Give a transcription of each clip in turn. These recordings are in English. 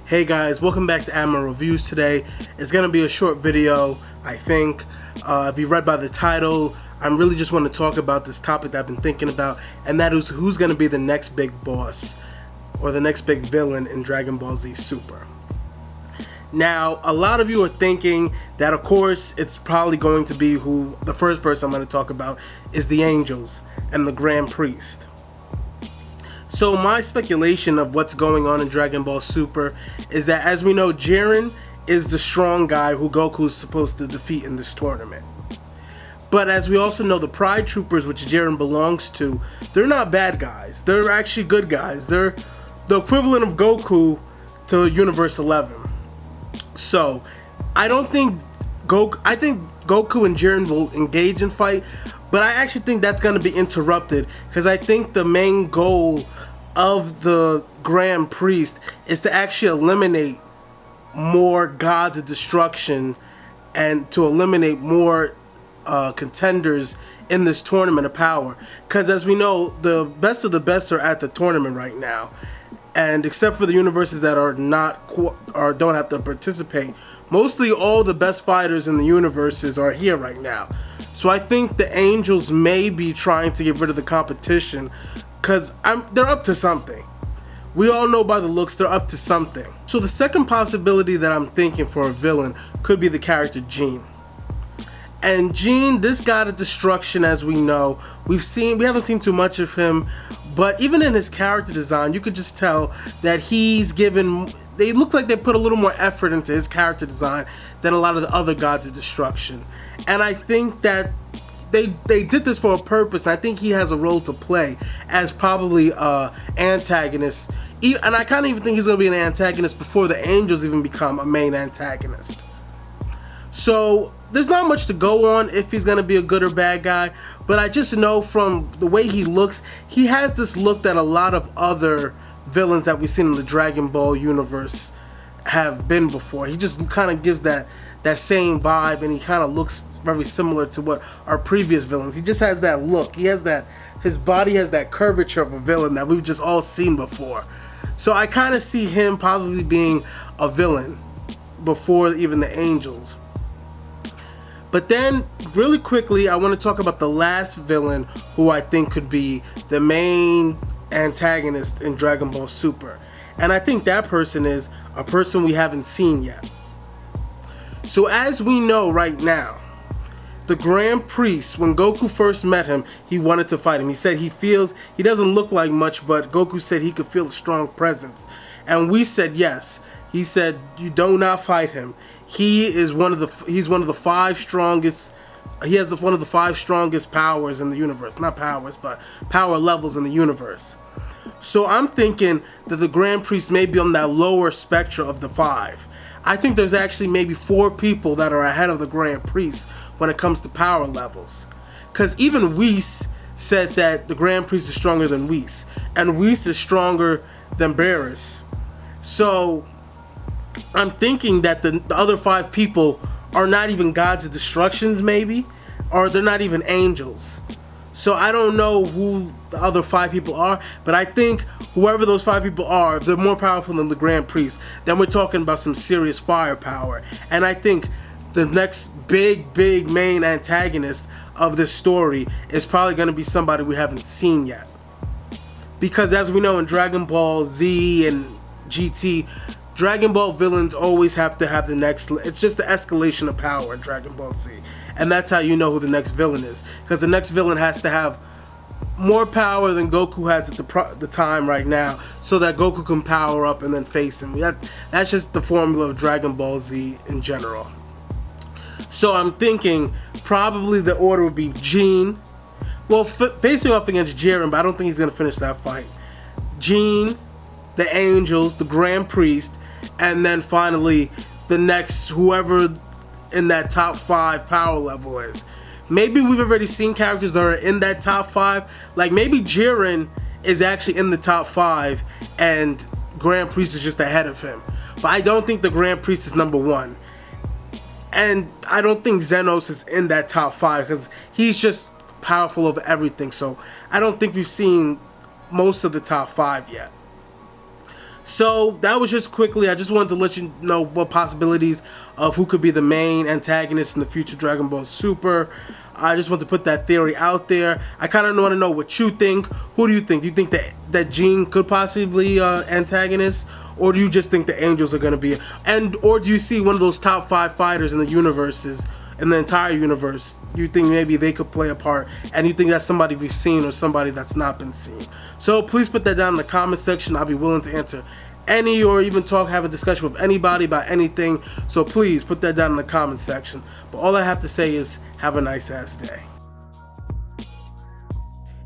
Hey guys, welcome back to Ammo Reviews. Today it's going to be a short video, I think. If you read by the title, I'm really just want to talk about this topic that I've been thinking about, and that is who's going to be the next big boss or the next big villain in Dragon Ball Z Super. Now, a lot of you are thinking that, of course, it's probably going to be who the first person I'm going to talk about is the Angels and the Grand Priest. So my speculation of what's going on in Dragon Ball Super is that, as we know, Jiren is the strong guy who Goku is supposed to defeat in this tournament. But as we also know, the Pride Troopers, which Jiren belongs to, they're not bad guys. They're actually good guys. They're the equivalent of Goku to Universe 11. So I think Goku and Jiren will engage in fight, but I actually think that's going to be interrupted because I think the main goal of the Grand Priest is to actually eliminate more gods of destruction and to eliminate more contenders in this tournament of power. Because as we know, the best of the best are at the tournament right now, and except for the universes that are not or don't have to participate, mostly all the best fighters in the universes are here right now. So I think the Angels may be trying to get rid of the competition because they're up to something. We all know by the looks they're up to something. So the second possibility that I'm thinking for a villain could be the character Gene. And Gene, this god of destruction, as we know, we haven't seen too much of him, but even in his character design, you could just tell that they look like they put a little more effort into his character design than a lot of the other gods of destruction. And I think that they did this for a purpose. I think he has a role to play as probably antagonist. And I kind of even think he's going to be an antagonist before the Angels even become a main antagonist. So there's not much to go on if he's going to be a good or bad guy, but I just know from the way he looks, he has this look that a lot of other villains that we've seen in the Dragon Ball universe have been before. He just kind of gives that same vibe, and he kind of looks very similar to what our previous villains. He just has that look. His body has that curvature of a villain that we've just all seen before. So I kind of see him probably being a villain before even the Angels. But then, really quickly, I want to talk about the last villain who I think could be the main antagonist in Dragon Ball Super. And I think that person is a person we haven't seen yet. So as we know right now, the Grand Priest, when Goku first met him, he wanted to fight him. He said he doesn't look like much, but Goku said he could feel a strong presence. And we said yes. He said, you do not fight him. He's one of the 5 strongest. He has one of the 5 strongest powers in the universe. Not powers, but power levels in the universe. So I'm thinking that the Grand Priest may be on that lower spectrum of the 5. I think there's actually maybe 4 people that are ahead of the Grand Priest when it comes to power levels. Because even Whis said that the Grand Priest is stronger than Whis, and Whis is stronger than Beerus. So I'm thinking that the other 5 people are not even gods of destructions, maybe, or they're not even angels. So I don't know who the other 5 people are, but I think whoever those 5 people are, if they're more powerful than the Grand Priest, then we're talking about some serious firepower. And I think the next big main antagonist of this story is probably going to be somebody we haven't seen yet. Because as we know in Dragon Ball Z and GT, Dragon Ball villains always have to have the next. It's just the escalation of power in Dragon Ball Z, and that's how you know who the next villain is. Because the next villain has to have more power than Goku has at the time right now, so that Goku can power up and then face him. That's just the formula of Dragon Ball Z in general. So I'm thinking probably the order would be Gene. Well, facing off against Jiren, but I don't think he's gonna finish that fight. Gene, the Angels, the Grand Priest, and then finally the next whoever in that top 5 power level is. Maybe we've already seen characters that are in that top 5. Like maybe Jiren is actually in the top 5 and Grand Priest is just ahead of him. But I don't think the Grand Priest is number 1. And I don't think Xenos is in that top 5 because he's just powerful over everything. So I don't think we've seen most of the top 5 yet. So that was just quickly, I just wanted to let you know what possibilities of who could be the main antagonist in the future Dragon Ball Super. I just want to put that theory out there. I kind of want to know what you think. Who do you think? Do you think that Gene could possibly be antagonist? Or do you just think the Angels are going to be, or do you see one of those top 5 fighters in the universes, in the entire universe? You think maybe they could play a part, and you think that's somebody we've seen or somebody that's not been seen? So please put that down in the comment section. I'll be willing to answer any, or even have a discussion with anybody about anything. So please put that down in the comment section. But all I have to say is have a nice ass day.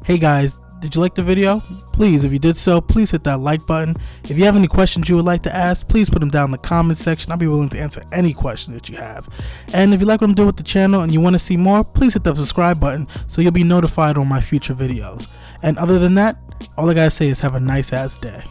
Hey guys, did you like the video? Please, if you did so, please hit that like button. If you have any questions you would like to ask, please put them down in the comment section. I'll be willing to answer any question that you have. And if you like what I'm doing with the channel and you want to see more, please hit that subscribe button so you'll be notified on my future videos. And other than that, all I gotta say is have a nice ass day.